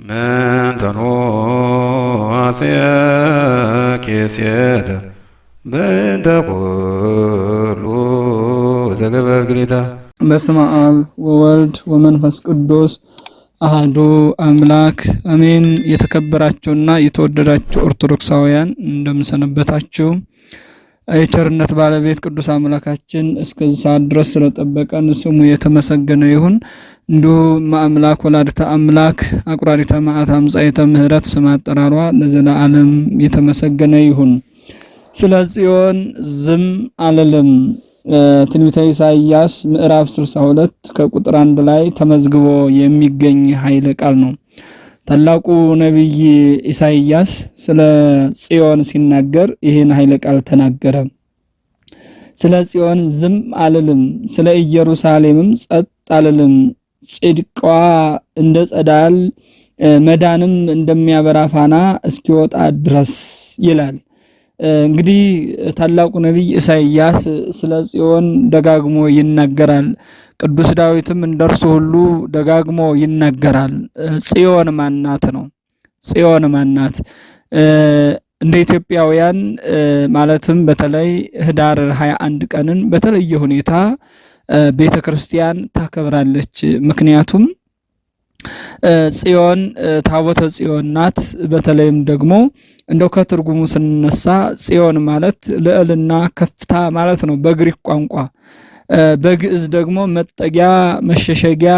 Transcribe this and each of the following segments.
መንተኖ አስያኬሴተ በእንተ ኩሉ ዘገበር ግዴታ። በስመ አብ ወወልድ ወመንፈስ ቅዱስ አሐዱ አምላክ አሜን። የተከበራችሁና የተወደዳችሁ ኦርቶዶክሳውያን እንደምሰነበታችሁ። የቸርነት ባለቤት ቅዱስ አምላካችን እስከዚህ ሰዓት ድረስ ስለጠበቀን ስሙ የተመሰገነ ይሁን። እንዲሁ ማምላክ ወላዲተ አምላክ አቁራሪተ መዓት አምጻኢተ ምሕረት ስም አጠራሯ ለዘላለም የተመሰገነ ይሁን። ስለ ጽዮን ዝም አልልም። ትንቢተ ኢሳይያስ ምዕራፍ 62 ከቁጥር 1 ላይ ተመዝግቦ የሚገኝ ኃይለ ቃል ነው። ታላቁ ነቢይ ኢሳይያስ ስለ ጽዮን ሲናገር ይህን ኃይለ ቃል ተናገረ። ስለ ጽዮን ዝም አልልም፣ ስለ ኢየሩሳሌምም ጸጥ አልልም። ጽድቋ እንደ ጸዳል መዳንም እንደሚያበራ ፋና እስኪወጣ ድረስ ይላል። እንግዲህ ታላቁ ነቢይ ኢሳይያስ ስለ ጽዮን ደጋግሞ ይናገራል። ቅዱስ ዳዊትም እንደርሱ ሁሉ ደጋግሞ ይናገራል። ጽዮን ማናት ነው? ጽዮን ማናት? እንደ ኢትዮጵያውያን ማለትም በተለይ ህዳር 21 ቀንን በተለየ ሁኔታ ቤተ ክርስቲያን ታከብራለች። ምክንያቱም ጽዮን ታቦተ ጽዮን ናት። በተለይም ደግሞ እንደው ከትርጉሙ ስንነሳ ጽዮን ማለት ልዕልና፣ ከፍታ ማለት ነው በግሪክ ቋንቋ። በግዕዝ ደግሞ መጠጊያ፣ መሸሸጊያ፣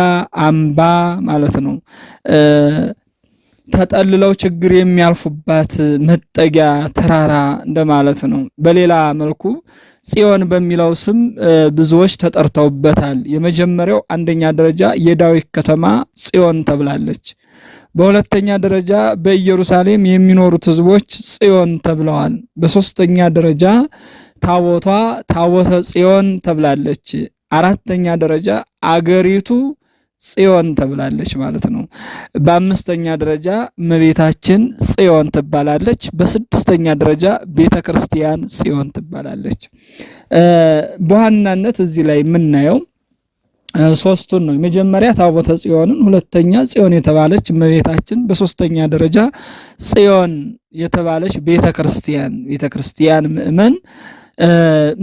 አምባ ማለት ነው። ተጠልለው ችግር የሚያልፉባት መጠጊያ ተራራ እንደማለት ነው። በሌላ መልኩ ጽዮን በሚለው ስም ብዙዎች ተጠርተውበታል። የመጀመሪያው አንደኛ ደረጃ የዳዊት ከተማ ጽዮን ተብላለች። በሁለተኛ ደረጃ በኢየሩሳሌም የሚኖሩት ሕዝቦች ጽዮን ተብለዋል። በሶስተኛ ደረጃ ታቦተ ጽዮን ተብላለች። አራተኛ ደረጃ አገሪቱ ጽዮን ተብላለች ማለት ነው። በአምስተኛ ደረጃ እመቤታችን ጽዮን ትባላለች። በስድስተኛ ደረጃ ቤተ ክርስቲያን ጽዮን ትባላለች። በዋናነት እዚህ ላይ የምናየው ሶስቱን ነው። የመጀመሪያ ታቦተ ጽዮንን፣ ሁለተኛ ጽዮን የተባለች እመቤታችን፣ በሶስተኛ ደረጃ ጽዮን የተባለች ቤተ ክርስቲያን ምእመን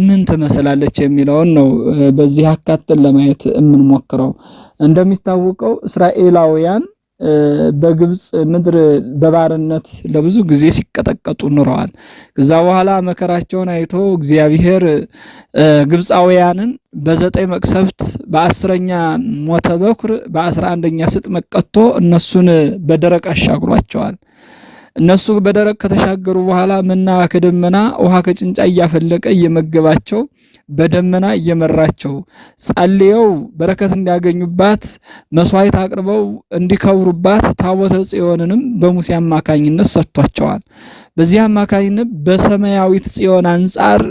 ምን ትመስላለች የሚለውን ነው በዚህ አካተን ለማየት የምንሞክረው። እንደሚታወቀው እስራኤላውያን በግብፅ ምድር በባርነት ለብዙ ጊዜ ሲቀጠቀጡ ኑረዋል። ከዛ በኋላ መከራቸውን አይቶ እግዚአብሔር ግብፃውያንን በ9 መቅሰፍት፣ በ10ኛ ሞተ በኩር፣ በ11ኛ ስጥ መቀቶ እነሱን በደረቅ አሻግሯቸዋል። እነሱ በደረቅ ከተሻገሩ በኋላ መና ከደመና ውሃ ከጭንጫ እያፈለቀ እየመገባቸው በደመና እየመራቸው ጸልየው በረከት እንዲያገኙባት መስዋዕት አቅርበው እንዲከብሩባት ታቦተ ጽዮንንም በሙሴ አማካኝነት ሰጥቷቸዋል። በዚህ አማካኝነት በሰማያዊት ጽዮን አንጻር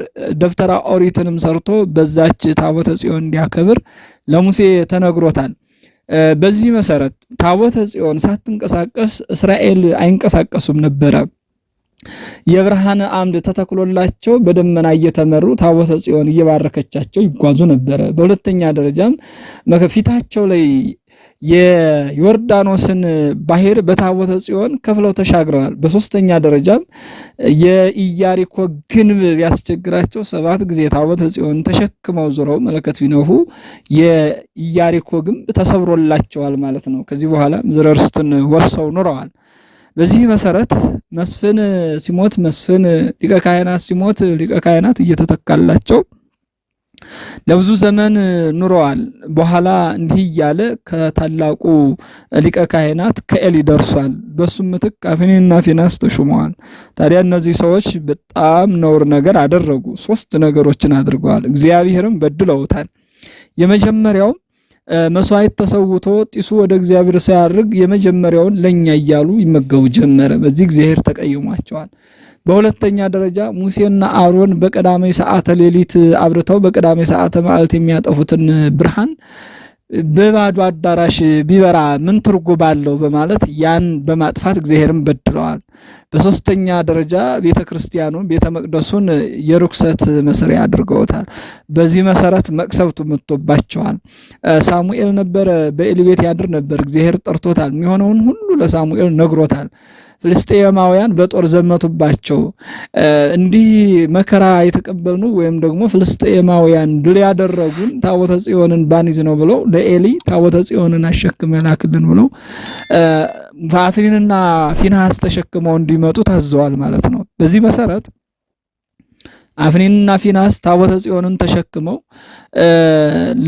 ደብተራ ኦሪትንም ሰርቶ በዛች ታቦተ ጽዮን እንዲያከብር ለሙሴ ተነግሮታል። በዚህ መሰረት ታቦተ ጽዮን ሳትንቀሳቀስ እስራኤል አይንቀሳቀሱም ነበረ። የብርሃን አምድ ተተክሎላቸው በደመና እየተመሩ ታቦተ ጽዮን እየባረከቻቸው ይጓዙ ነበረ። በሁለተኛ ደረጃም ፊታቸው ላይ የዮርዳኖስን ባህር በታቦተ ጽዮን ከፍለው ተሻግረዋል። በሶስተኛ ደረጃም የኢያሪኮ ግንብ ቢያስቸግራቸው 7 ጊዜ ታቦተ ጽዮን ተሸክመው ዞረው መለከት ቢነፉ የኢያሪኮ ግንብ ተሰብሮላቸዋል ማለት ነው። ከዚህ በኋላ ምድረ ርስትን ወርሰው ኑረዋል። በዚህ መሰረት መስፍን ሲሞት መስፍን፣ ሊቀ ካህናት ሲሞት ሊቀ ካህናት እየተተካላቸው ለብዙ ዘመን ኑረዋል። በኋላ እንዲህ እያለ ከታላቁ ሊቀ ካህናት ከኤሊ ደርሷል። በሱም ምትክ አፍኒንና ፊናስ ተሹመዋል። ታዲያ እነዚህ ሰዎች በጣም ነውር ነገር አደረጉ። 3 ነገሮችን አድርገዋል። እግዚአብሔርም በድለውታል። የመጀመሪያው መስዋዕት ተሰውቶ ጢሱ ወደ እግዚአብሔር ሳያርግ የመጀመሪያውን ለኛ እያሉ ይመገቡ ጀመረ። በዚህ እግዚአብሔር ተቀይሟቸዋል። በሁለተኛ ደረጃ ሙሴና አሮን በቀዳሜ ሰዓተ ሌሊት አብርተው በቀዳሜ ሰዓተ መዓልት የሚያጠፉትን ብርሃን በባዶ አዳራሽ ቢበራ ምን ትርጉም አለው በማለት ያን በማጥፋት እግዚአብሔርን በድለዋል። በሶስተኛ ደረጃ ቤተ ክርስቲያኑን ቤተ መቅደሱን የርኩሰት መስሪያ አድርገውታል። በዚህ መሰረት መቅሰፍቱ መጥቶባቸዋል። ሳሙኤል ነበረ በኤሊ ቤት ያድር ነበር። እግዚአብሔር ጠርቶታል። የሚሆነውን ሁሉ ለሳሙኤል ነግሮታል። ፍልስጤማውያን በጦር ዘመቱባቸው። እንዲህ መከራ የተቀበልነው ወይም ደግሞ ፍልስጤማውያን ድል ያደረጉን ታቦተ ጽዮንን ባንይዝ ነው ብለው ለኤሊ ታቦተ ጽዮንን አሸክመ ላክልን ብለው አፍኒንና ፊንሐስ ተሸክመው እንዲመጡ ታዘዋል ማለት ነው። በዚህ መሰረት አፍኒንና ፊንሐስ ታቦተ ጽዮንን ተሸክመው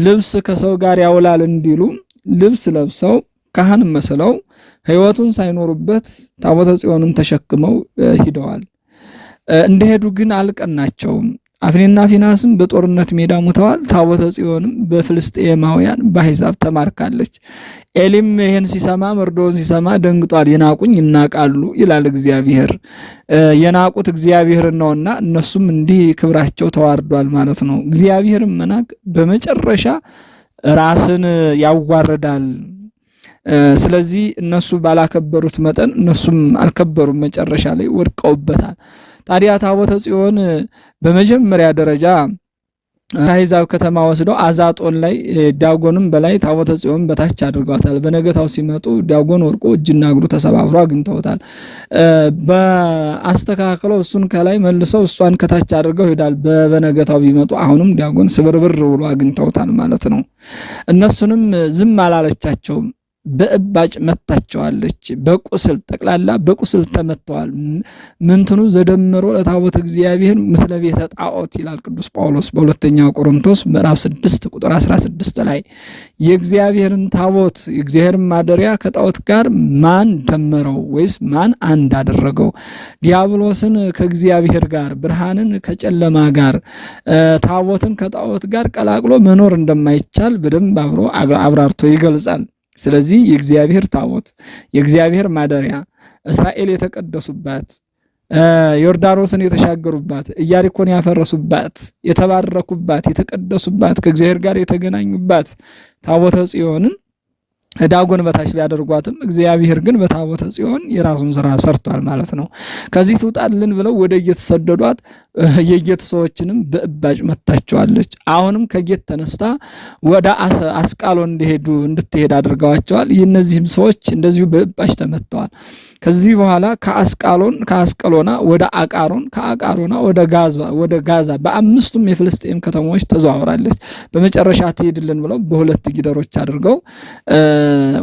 ልብስ ከሰው ጋር ያውላል እንዲሉ ልብስ ለብሰው ካህን መስለው ሕይወቱን ሳይኖሩበት ታቦተ ጽዮንን ተሸክመው ሂደዋል። እንደሄዱ ግን አልቀናቸውም። አፍኒንና ፊንሐስም በጦርነት ሜዳ ሞተዋል። ታቦተ ጽዮንም በፍልስጤማውያን በአሕዛብ ተማርካለች። ኤሊም ይህን ሲሰማ መርዶውን ሲሰማ ደንግጧል። የናቁኝ ይናቃሉ ይላል እግዚአብሔር። የናቁት እግዚአብሔርን ነውና እነሱም እንዲህ ክብራቸው ተዋርዷል ማለት ነው። እግዚአብሔርን መናቅ በመጨረሻ ራስን ያዋርዳል። ስለዚህ እነሱ ባላከበሩት መጠን እነሱም አልከበሩም፣ መጨረሻ ላይ ወድቀውበታል። ታዲያ ታቦተ ጽዮን በመጀመሪያ ደረጃ ከአሕዛብ ከተማ ወስደው አዛጦን ላይ ዳጎንም በላይ ታቦተ ጽዮን በታች አድርገዋታል። በነገታው ሲመጡ ዳጎን ወርቆ እጅና እግሩ ተሰባብሮ አግኝተውታል። በአስተካክለው እሱን ከላይ መልሰው እሷን ከታች አድርገው ሄዳል። በነገታው ቢመጡ አሁንም ዳጎን ስብርብር ብሎ አግኝተውታል ማለት ነው። እነሱንም ዝም አላለቻቸውም። በእባጭ መታቸዋለች። በቁስል ጠቅላላ በቁስል ተመተዋል። ምንትኑ ዘደምሮ ለታቦተ እግዚአብሔር ምስለ ቤተ ጣዖት ይላል ቅዱስ ጳውሎስ በሁለተኛው ቆሮንቶስ ምዕራፍ 6 ቁጥር 16 ላይ የእግዚአብሔርን ታቦት የእግዚአብሔርን ማደሪያ ከጣዖት ጋር ማን ደመረው ወይስ ማን አንድ አደረገው? ዲያብሎስን ከእግዚአብሔር ጋር፣ ብርሃንን ከጨለማ ጋር፣ ታቦትን ከጣዖት ጋር ቀላቅሎ መኖር እንደማይቻል በደንብ አብራርቶ ይገልጻል። ስለዚህ የእግዚአብሔር ታቦት የእግዚአብሔር ማደሪያ እስራኤል የተቀደሱባት ዮርዳኖስን የተሻገሩባት ኢያሪኮን ያፈረሱባት የተባረኩባት የተቀደሱባት ከእግዚአብሔር ጋር የተገናኙባት ታቦተ ጽዮንን ዳጎን በታች ቢያደርጓትም እግዚአብሔር ግን በታቦተ ጽዮን የራሱን ስራ ሰርቷል ማለት ነው። ከዚህ ትውጣልን ብለው ወደ ጌት ሰደዷት። የጌት ሰዎችንም በእባጭ መታቸዋለች። አሁንም ከጌት ተነስታ ወደ አስቃሎን እንድትሄድ አድርገዋቸዋል። እነዚህም ሰዎች እንደዚሁ በእባጭ ተመተዋል። ከዚህ በኋላ ከአስቀሎና ወደ አቃሮን፣ ከአቃሮና ወደ ጋዛ በአምስቱም የፍልስጤም ከተሞች ተዘዋውራለች። በመጨረሻ ትሄድልን ብለው በሁለት ጊደሮች አድርገው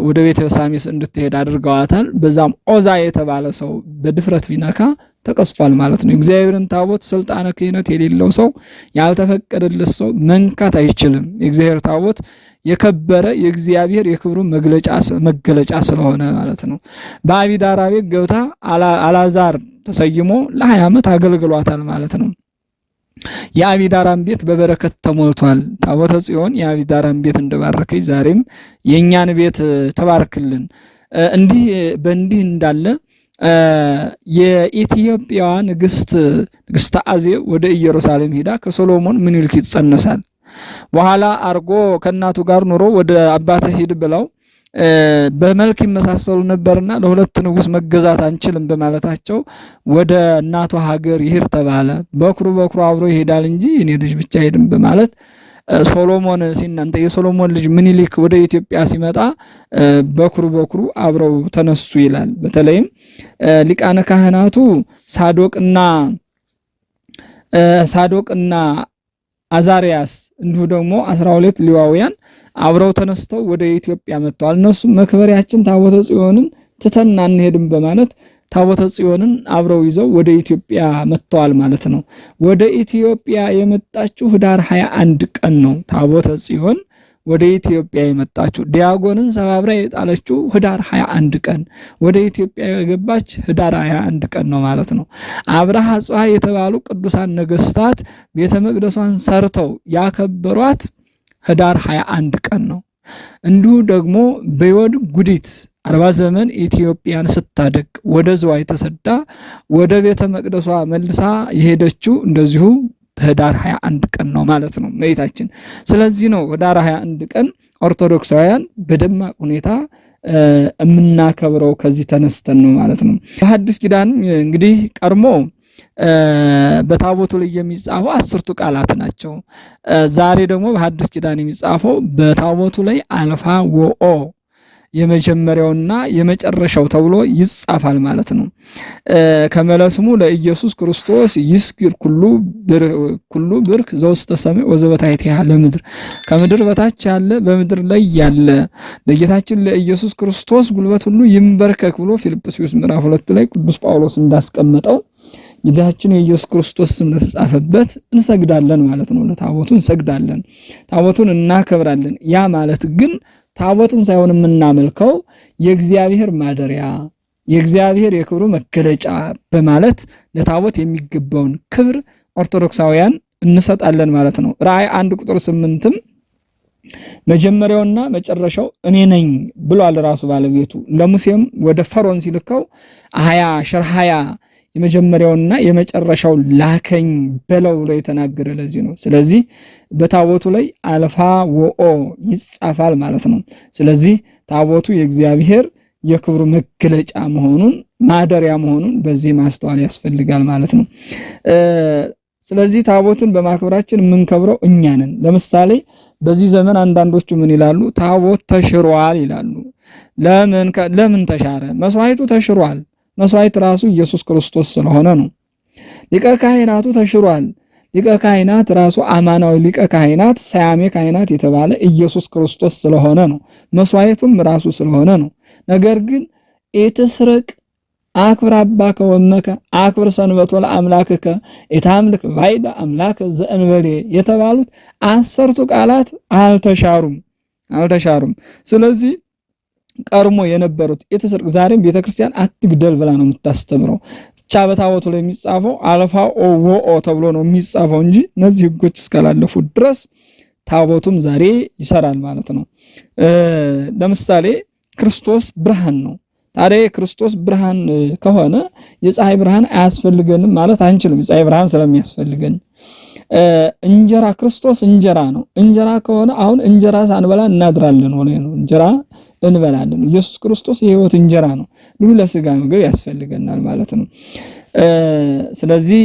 ወደ ቤተ ሳሚስ እንድትሄድ አድርገዋታል። በዛም ኦዛ የተባለ ሰው በድፍረት ቢነካ ተቀስፏል ማለት ነው። እግዚአብሔርን ታቦት ስልጣነ ክህነት የሌለው ሰው ያልተፈቀደለት ሰው መንካት አይችልም። የእግዚአብሔር ታቦት የከበረ የእግዚአብሔር የክብሩ መገለጫ ስለሆነ ማለት ነው። በአቢዳራ ቤት ገብታ አልዓዛር ተሰይሞ ለ20 ዓመት አገልግሏታል ማለት ነው። የአቢዳራን ቤት በበረከት ተሞልቷል። ታቦተ ጽዮን የአቢዳራን ቤት እንደባረከች ዛሬም የእኛን ቤት ተባርክልን። በእንዲህ እንዳለ የኢትዮጵያዋ ንግስት አዜብ ወደ ኢየሩሳሌም ሄዳ ከሶሎሞን ምኒልክ ይጸነሳል። በኋላ አርጎ ከእናቱ ጋር ኑሮ ወደ አባትህ ሂድ ብለው በመልክ ይመሳሰሉ ነበርና ለሁለት ንጉስ መገዛት አንችልም በማለታቸው ወደ እናቱ ሀገር ይሄድ ተባለ። በኩሩ አብሮ ይሄዳል እንጂ እኔ ልጅ ብቻ ሄድም በማለት ሶሎሞን ሲናንተ የሶሎሞን ልጅ ምኒልክ ወደ ኢትዮጵያ ሲመጣ በኩሩ አብረው ተነሱ ይላል። በተለይም ሊቃነ ካህናቱ ሳዶቅና አዛሪያስ እንዲሁ ደግሞ 12 ሌዋውያን አብረው ተነስተው ወደ ኢትዮጵያ መጥተዋል። እነሱ መክበሪያችን ታቦተ ጽዮንን ትተን አንሄድም በማለት ታቦተ ጽዮንን አብረው ይዘው ወደ ኢትዮጵያ መጥተዋል ማለት ነው። ወደ ኢትዮጵያ የመጣችው ህዳር 21 ቀን ነው። ታቦተ ጽዮን ወደ ኢትዮጵያ የመጣችው ዲያጎንን ሰባብራ የጣለችው ህዳር 21 ቀን ወደ ኢትዮጵያ የገባች ህዳር 21 ቀን ነው ማለት ነው። አብርሃ ጽዋ የተባሉ ቅዱሳን ነገስታት ቤተ መቅደሷን ሰርተው ያከበሯት ህዳር 21 ቀን ነው። እንዲሁ ደግሞ በዮድ ጉዲት 40 ዘመን ኢትዮጵያን ስታደግ ወደ ዝዋይ ተሰዳ ወደ ቤተ መቅደሷ መልሳ የሄደችው እንደዚሁ በህዳር 21 ቀን ነው ማለት ነው እመቤታችን። ስለዚህ ነው ህዳር 21 ቀን ኦርቶዶክሳውያን በደማቅ ሁኔታ የምናከብረው ከዚህ ተነስተን ነው ማለት ነው። በሐዲስ ኪዳን እንግዲህ ቀድሞ በታቦቱ ላይ የሚጻፈው 10ቱ ቃላት ናቸው። ዛሬ ደግሞ በሐዲስ ኪዳን የሚጻፈው በታቦቱ ላይ አልፋ ወኦ የመጀመሪያውና የመጨረሻው ተብሎ ይጻፋል ማለት ነው። ከመለስሙ ለኢየሱስ ክርስቶስ ይስግድ ኩሉ ብርክ ዘውስተ ሰማይ ወዘበታሕቲሃ ለምድር፣ ከምድር በታች ያለ በምድር ላይ ያለ ለጌታችን ለኢየሱስ ክርስቶስ ጉልበት ሁሉ ይንበርከክ ብሎ ፊልጵስዩስ ምዕራፍ 2 ላይ ቅዱስ ጳውሎስ እንዳስቀመጠው ጌታችን የኢየሱስ ክርስቶስ ስም ለተጻፈበት እንሰግዳለን ማለት ነው። ለታቦቱ እንሰግዳለን፣ ታቦቱን እናከብራለን። ያ ማለት ግን ታቦትን ሳይሆን የምናመልከው የእግዚአብሔር ማደሪያ የእግዚአብሔር የክብሩ መገለጫ በማለት ለታቦት የሚገባውን ክብር ኦርቶዶክሳውያን እንሰጣለን ማለት ነው። ራእይ 1 ቁጥር 8ም መጀመሪያውና መጨረሻው እኔ ነኝ ብሏል ራሱ ባለቤቱ። ለሙሴም ወደ ፈርዖን ሲልከው ሸርሃያ የመጀመሪያውና የመጨረሻው ላከኝ በለው ብሎ የተናገረ ለዚህ ነው። ስለዚህ በታቦቱ ላይ አልፋ ወኦ ይጻፋል ማለት ነው። ስለዚህ ታቦቱ የእግዚአብሔር የክብሩ መገለጫ መሆኑን ማደሪያ መሆኑን በዚህ ማስተዋል ያስፈልጋል ማለት ነው። ስለዚህ ታቦትን በማክበራችን የምንከብረው እኛ ነን። ለምሳሌ በዚህ ዘመን አንዳንዶቹ ምን ይላሉ? ታቦት ተሽሯል ይላሉ። ለምን ተሻረ? መስዋዕቱ ተሽሯል። መስዋዕት ራሱ ኢየሱስ ክርስቶስ ስለሆነ ነው። ሊቀ ካህናቱ ተሽሯል። ሊቀ ካህናት ራሱ አማናዊ ሊቀ ካህናት ሰያሜ ካህናት የተባለ ኢየሱስ ክርስቶስ ስለሆነ ነው። መስዋዕቱም ራሱ ስለሆነ ነው። ነገር ግን ኢትስረቅ አክብር አባከ ወመከ አክብር ሰንበቶ ለአምላክከ ኢታምልክ ባዕደ አምላከ ዘእንበሌ የተባሉት 10ቱ ቃላት አልተሻሩም። ስለዚህ ቀርሞ የነበሩት ኢትስረቅ ዛሬም ቤተክርስቲያን አትግደል ብላ ነው የምታስተምረው። ብቻ በታቦቱ ላይ የሚጻፈው አልፋ ወኦ ተብሎ ነው የሚጻፈው እንጂ እነዚህ ሕጎች እስካላለፉ ድረስ ታቦቱም ዛሬ ይሰራል ማለት ነው። ለምሳሌ ክርስቶስ ብርሃን ነው። ታዲያ ክርስቶስ ብርሃን ከሆነ የፀሐይ ብርሃን አያስፈልገንም ማለት አንችልም። የፀሐይ ብርሃን ስለሚያስፈልገን እንጀራ ክርስቶስ እንጀራ ነው። እንጀራ ከሆነ አሁን እንጀራ ሳንበላ እናድራለን ወይ ነው? እንጀራ እንበላለን። ኢየሱስ ክርስቶስ የሕይወት እንጀራ ነው። ሁሉ ለስጋ ምግብ ያስፈልገናል ማለት ነው። ስለዚህ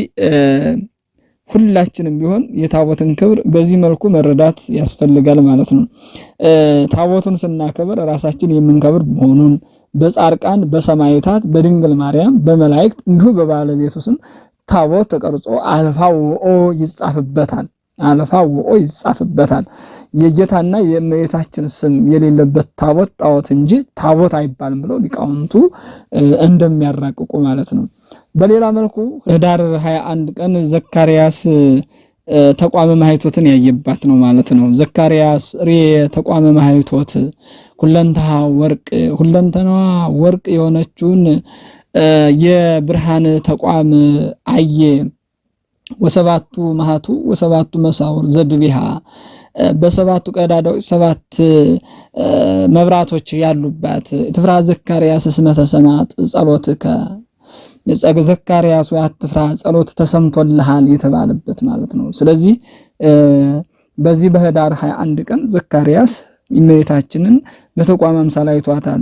ሁላችንም ቢሆን የታቦትን ክብር በዚህ መልኩ መረዳት ያስፈልጋል ማለት ነው። ታቦቱን ስናከብር ራሳችን የምንከብር መሆኑን በጻድቃን በሰማዕታት በድንግል ማርያም በመላእክት እንዲሁ በባለቤቱ ስም ታቦት ተቀርጾ አልፋ ወኦ ይጻፍበታል። የጌታና የእመቤታችን ስም የሌለበት ታቦት ጣዖት እንጂ ታቦት አይባልም ብለው ሊቃውንቱ እንደሚያራቅቁ ማለት ነው። በሌላ መልኩ ኅዳር 21 ቀን ዘካርያስ ተቋመ ማኅቶትን ያየባት ነው ማለት ነው። ዘካርያስ ተቋመ ማኅቶት ሁለንተናዋ ወርቅ የሆነችውን የብርሃን ተቋም አየ። ወሰባቱ ማሃቱ ወሰባቱ መሳውር ዘድቢሃ በሰባቱ ቀዳዳዎች 7 መብራቶች ያሉባት ትፍራ ዘካርያስ እስመ ተሰማት ጸሎትከ ዘካርያስ አትፍራ ጸሎት ተሰምቶልሃል የተባለበት ማለት ነው። ስለዚህ በዚህ በኅዳር 21 ቀን ዘካርያስ እመቤታችንን በተቋም አምሳል አይቷታል።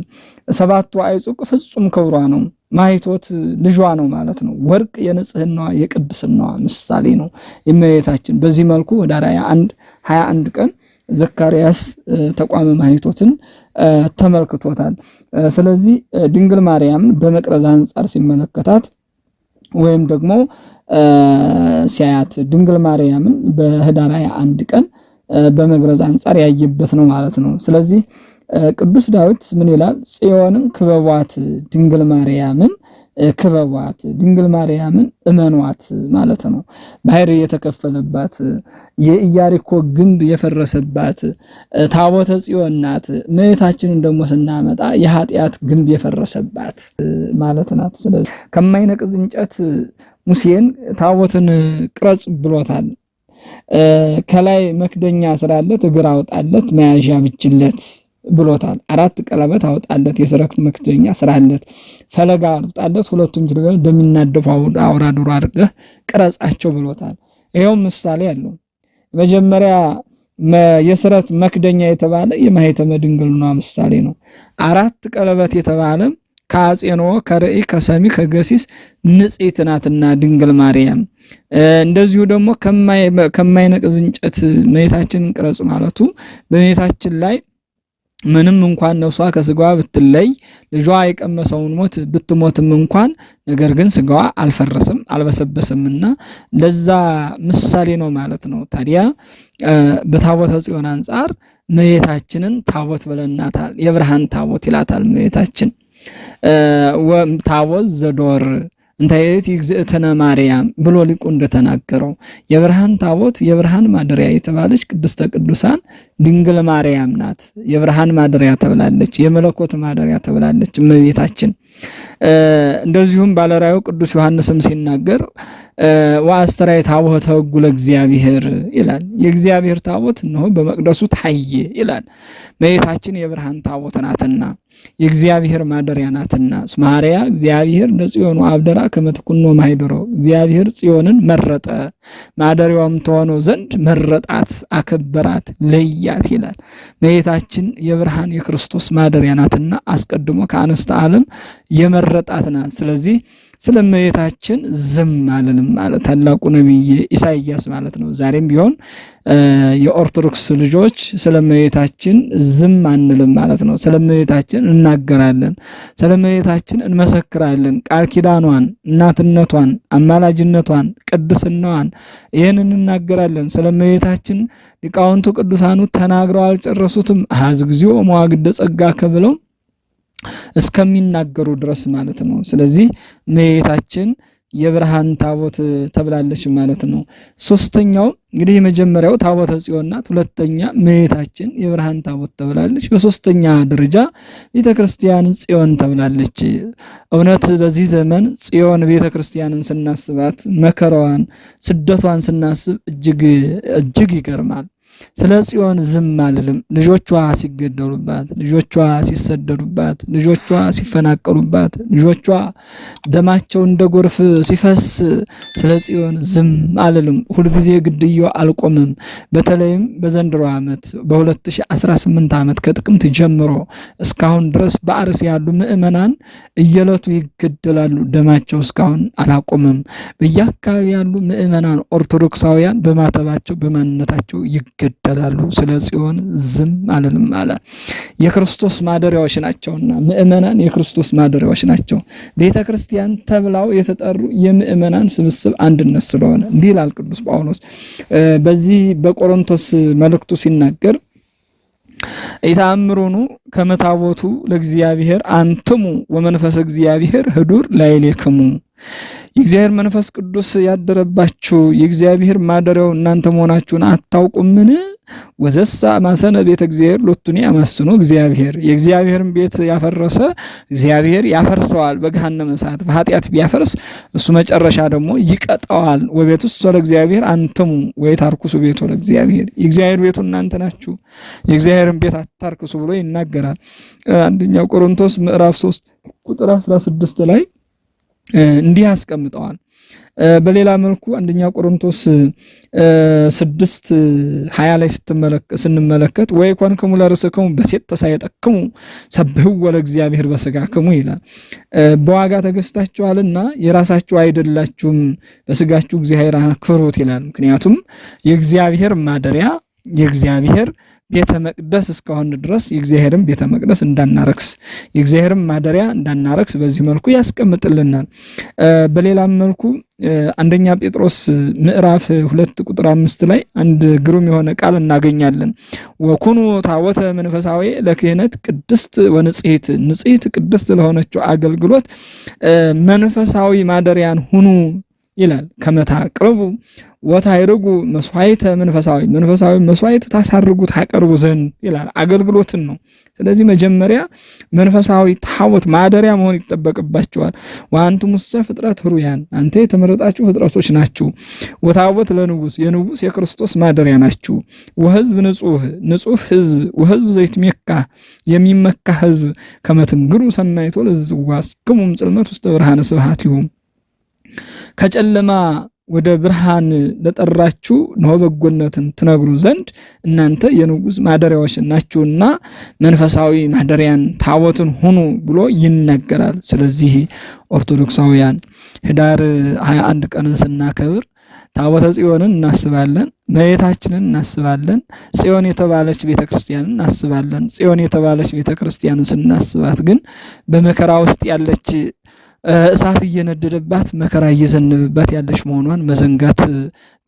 7ቱ አይጹቅ ፍጹም ክብሯ ነው። ማኅቶት ልጇ ነው ማለት ነው። ወርቅ የንጽህናዋ የቅድስናዋ ምሳሌ ነው እመቤታችን። በዚህ መልኩ ኅዳር 21 ቀን ዘካርያስ ተቋመ ማኅቶትን ተመልክቶታል። ስለዚህ ድንግል ማርያም በመቅረዝ አንጻር ሲመለከታት ወይም ደግሞ ሲያያት ድንግል ማርያምን በኅዳር 21 ቀን በመቅረዝ አንጻር ያየበት ነው ማለት ነው። ስለዚህ ቅዱስ ዳዊት ምን ይላል? ጽዮንን ክበቧት ድንግል ማርያምን ክበቧት ድንግል ማርያምን እመኗት ማለት ነው። ባህር የተከፈለባት የኢያሪኮ ግንብ የፈረሰባት ታቦተ ጽዮን ናት። እመቤታችንን ደግሞ ስናመጣ የኃጢአት ግንብ የፈረሰባት ማለት ናት። ስለዚህ ከማይነቅዝ እንጨት ሙሴን ታቦትን ቅረጽ ብሎታል። ከላይ መክደኛ ስራለት እግር አውጣለት መያዣ ብችለት ብሎታል። 4 ቀለበት አውጣለት የስረክት መክደኛ ስራለት ፈለጋ አውጣለት ሁለቱም ድርገል እንደሚናደፉ አውራ ዶሮ አድርገህ ቅረጻቸው ብሎታል። ይሄው ምሳሌ ያለው መጀመሪያ የስረት መክደኛ የተባለ የማኅተመ ድንግልና ምሳሌ ነው። 4 ቀለበት የተባለ ከአጼኖ ከርዒ ከሰሚ ከገሲስ ንጽሕት ናትና ድንግል ማርያም። እንደዚሁ ደግሞ ከማይነቅዝ እንጨት እመቤታችንን ቅረጽ ማለቱ በእመቤታችን ላይ ምንም እንኳን ነፍሷ ከስጋዋ ብትለይ ልጇ የቀመሰውን ሞት ብትሞትም እንኳን ነገር ግን ስጋዋ አልፈረስም አልበሰበስምና ለዛ ምሳሌ ነው ማለት ነው። ታዲያ በታቦተ ጽዮን አንጻር እመቤታችንን ታቦት ብለናታል። የብርሃን ታቦት ይላታል እመቤታችን። ታቦት ዘዶር እንታየት ይግዝእተነ ማርያም ብሎ ሊቁ እንደተናገረው የብርሃን ታቦት የብርሃን ማደሪያ የተባለች ቅድስተ ቅዱሳን ድንግል ማርያም ናት። የብርሃን ማደሪያ ተብላለች፣ የመለኮት ማደሪያ ተብላለች እመቤታችን። እንደዚሁም ባለራእዩ ቅዱስ ዮሐንስም ሲናገር ወአስተርአየ ታቦተ ሕጉ ለእግዚአብሔር ይላል። የእግዚአብሔር ታቦት እነሆ በመቅደሱ ታየ ይላል። እመቤታችን የብርሃን ታቦት ናትና የእግዚአብሔር ማደሪያ ናትና ስማርያ እግዚአብሔር ለጽዮኑ አብደራ ከመትኩኖ ማይደሮ እግዚአብሔር ጽዮንን መረጠ ማደሪያውም ተሆነው ዘንድ መረጣት፣ አከበራት፣ ለያት ይላል። እመቤታችን የብርሃን የክርስቶስ ማደሪያ ናትና አስቀድሞ ከአንስተ ዓለም የመረጣት ናት። ስለዚህ ስለ እመቤታችን ዝም አልልም ማለት ታላቁ ነቢይ ኢሳይያስ ማለት ነው። ዛሬም ቢሆን የኦርቶዶክስ ልጆች ስለ እመቤታችን ዝም አንልም ማለት ነው። ስለ እመቤታችን እናገራለን፣ ስለ እመቤታችን እንመሰክራለን። ቃል ኪዳኗን፣ እናትነቷን፣ አማላጅነቷን፣ ቅድስናዋን ይህን እናገራለን። ስለ እመቤታችን ሊቃውንቱ ቅዱሳኑ ተናግረው አልጨረሱትም። አሐዝ እግዚኦ መዋግደ ጸጋ ከብለው እስከሚናገሩ ድረስ ማለት ነው። ስለዚህ እመቤታችን የብርሃን ታቦት ተብላለች ማለት ነው። ሶስተኛው እንግዲህ የመጀመሪያው ታቦተ ጽዮን ናት። ሁለተኛ እመቤታችን የብርሃን ታቦት ተብላለች። በሶስተኛ ደረጃ ቤተክርስቲያን ጽዮን ተብላለች። እውነት በዚህ ዘመን ጽዮን ቤተክርስቲያንን ስናስባት መከራዋን፣ ስደቷን ስናስብ እጅግ ይገርማል። ስለ ጽዮን ዝም አልልም። ልጆቿ ሲገደሉባት፣ ልጆቿ ሲሰደዱባት፣ ልጆቿ ሲፈናቀሉባት፣ ልጆቿ ደማቸው እንደ ጎርፍ ሲፈስ ስለ ጽዮን ዝም አልልም። ሁልጊዜ ግድያው አልቆምም። በተለይም በዘንድሮ ዓመት በ2018 ዓመት ከጥቅምት ጀምሮ እስካሁን ድረስ በአርሲ ያሉ ምዕመናን እየለቱ ይገደላሉ። ደማቸው እስካሁን አላቆምም። በየአካባቢ ያሉ ምዕመናን ኦርቶዶክሳውያን በማተባቸው በማንነታቸው ይገደላሉ። ስለ ጽዮን ዝም አልልም አለ። የክርስቶስ ማደሪያዎች ናቸውና ምዕመናን የክርስቶስ ማደሪያዎች ናቸው። ቤተ ክርስቲያን ተብለው የተጠሩ የምዕመናን ስብስብ አንድነት ስለሆነ እንዲህ ይላል ቅዱስ ጳውሎስ በዚህ በቆሮንቶስ መልእክቱ ሲናገር ኢታምሩኑ ከመታቦቱ ለእግዚአብሔር አንትሙ ወመንፈስ እግዚአብሔር ህዱር ላይሌክሙ የእግዚአብሔር መንፈስ ቅዱስ ያደረባችሁ የእግዚአብሔር ማደሪያው እናንተ መሆናችሁን አታውቁምን? ወዘሳ ማሰነ ቤተ እግዚአብሔር ሎቱኒ አማስኖ እግዚአብሔር የእግዚአብሔርን ቤት ያፈረሰ እግዚአብሔር ያፈርሰዋል በገሃነመ እሳት። በኃጢአት ቢያፈርስ እሱ መጨረሻ ደግሞ ይቀጣዋል። ወቤቱስ ለእግዚአብሔር አንትሙ ወይታርኩሱ ቤቱ ለእግዚአብሔር የእግዚአብሔር ቤቱ እናንተ ናችሁ፣ የእግዚአብሔርን ቤት አታርክሱ ብሎ ይናገራል። አንደኛው ቆሮንቶስ ምዕራፍ 3 ቁጥር 16 ላይ እንዲህ አስቀምጠዋል። በሌላ መልኩ አንደኛ ቆሮንቶስ 6:20 ላይ ስንመለከት ወይ ኮንክሙ ለርእስክሙ በሴት ተሳየጠክሙ ሰብሕዎ ለእግዚአብሔር በሥጋክሙ ይላል። በዋጋ ተገዝታችኋልና የራሳችሁ አይደላችሁም፣ በሥጋችሁ እግዚአብሔር አክብሩት ይላል። ምክንያቱም የእግዚአብሔር ማደሪያ የእግዚአብሔር ቤተ መቅደስ እስከሆነ ድረስ የእግዚአብሔርን ቤተ መቅደስ እንዳናረክስ የእግዚአብሔርን ማደሪያ እንዳናረክስ በዚህ መልኩ ያስቀምጥልናል። በሌላም መልኩ አንደኛ ጴጥሮስ ምዕራፍ 2 ቁጥር 5 ላይ አንድ ግሩም የሆነ ቃል እናገኛለን። ወኩኑ ታቦተ መንፈሳዊ ለክህነት ቅድስት ወንጽሕት ንጽሕት ቅድስት ለሆነችው አገልግሎት መንፈሳዊ ማደሪያን ሁኑ ይላል። ከመታቅርቡ ወታይርጉ መስዋዕተ መንፈሳዊ መስዋዕት ታሳርጉ ታቀርቡ ዘንድ ይላል። አገልግሎትን ነው። ስለዚህ መጀመሪያ መንፈሳዊ ታቦት ማደሪያ መሆን ይጠበቅባቸዋል። ወአንትሙሰ ፍጥረት ኅሩያን አንተ የተመረጣችሁ ፍጥረቶች ናችሁ። ወታቦት ለንጉሥ የንጉሥ የክርስቶስ ማደሪያ ናችሁ። ወሕዝብ ንጹሕ ሕዝብ ወሕዝብ ዘይትሜካ የሚመካ ሕዝብ ከመትንግሩ ሰናይቶ ለዝዋስክሙ እምጽልመት ውስተ ብርሃነ ስብሐቲሁ ከጨለማ ወደ ብርሃን ለጠራችሁ ነው በጎነትን ትነግሩ ዘንድ እናንተ የንጉሥ ማደሪያዎች ናችሁና መንፈሳዊ ማደሪያን ታቦትን ሁኑ ብሎ ይነገራል። ስለዚህ ኦርቶዶክሳውያን ህዳር 21 ቀንን ስናከብር ታቦተ ጽዮንን እናስባለን፣ እመቤታችንን እናስባለን፣ ጽዮን የተባለች ቤተክርስቲያንን እናስባለን። ጽዮን የተባለች ቤተክርስቲያንን ስናስባት ግን በመከራ ውስጥ ያለች እሳት እየነደደባት መከራ እየዘነበባት ያለች መሆኗን መዘንጋት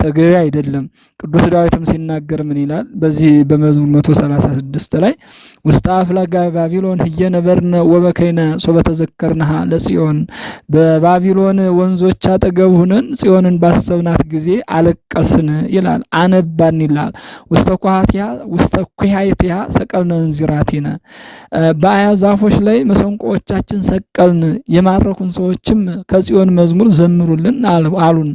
ተገቢ አይደለም። ቅዱስ ዳዊትም ሲናገር ምን ይላል? በዚህ በመዝሙር 136 ላይ ውስተ አፍላጋ ባቢሎን ህየነበርነ ወበከይነ ሶበ ተዘከርነሃ ለጽዮን፣ በባቢሎን ወንዞች አጠገብ ሁነን ጽዮንን ባሰብናት ጊዜ አለቀስን ይላል፣ አነባን ይላል። ውስተ ኩሃቲሃ ሰቀልነ እንዚራቲነ፣ በአያ ዛፎች ላይ መሰንቆዎቻችን ሰቀልን፣ የማረኩን ሰዎችም ከጽዮን መዝሙር ዘምሩልን አሉን።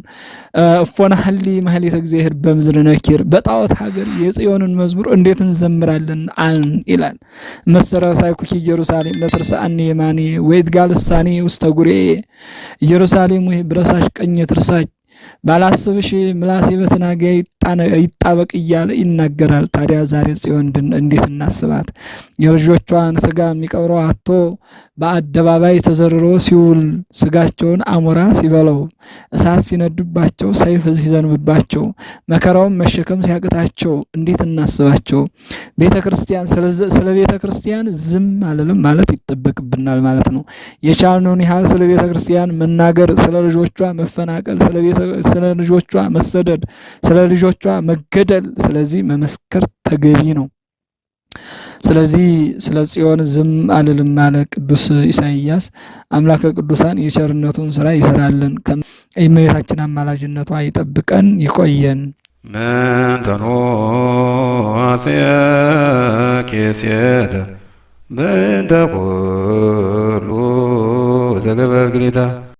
እፎነ ሀሊ ማህሌተ እግዚአብሔር በምድር ነኪር፣ በጣዖት ሀገር የጽዮንን መዝሙር እንዴት እንዘምራለን አልን ይላል። መሰረታይኩኪ ኢየሩሳሌም ለትርሳአኒ የማኔ ወይትጋልሳኔ ውስተ ጉሬ፣ ኢየሩሳሌም ወይ ብረሳሽ ቀኝ ትርሳች፣ ባላስብሽ ምላሴ በትናጋ ይጣበቅ እያለ ይናገራል። ታዲያ ዛሬ ጽዮን እንዴት እናስባት? የልጆቿን ስጋ የሚቀብረው አቶ በአደባባይ ተዘርሮ ሲውል ስጋቸውን አሞራ ሲበለው፣ እሳት ሲነድባቸው፣ ሰይፍ ሲዘንብባቸው፣ መከራውን መሸከም ሲያቅታቸው እንዴት እናስባቸው? ቤተ ክርስቲያን ስለ ቤተ ክርስቲያን ዝም አልልም ማለት ይጠበቅብናል ማለት ነው። የቻልነውን ያህል ስለ ቤተ ክርስቲያን መናገር፣ ስለ ልጆቿ መፈናቀል፣ ስለ ልጆቿ መሰደድ፣ ስለ ልጆቿ መገደል፣ ስለዚህ መመስከር ተገቢ ነው። ስለዚህ ስለ ጽዮን ዝም አልልም አለ ቅዱስ ኢሳይያስ። አምላከ ቅዱሳን የቸርነቱን ስራ ይሰራልን፣ የእመቤታችን አማላጅነቷ ይጠብቀን፣ ይቆየን። መንተኖ ኬሴተ በእንተ ኩሉ ዘገበርግሊታ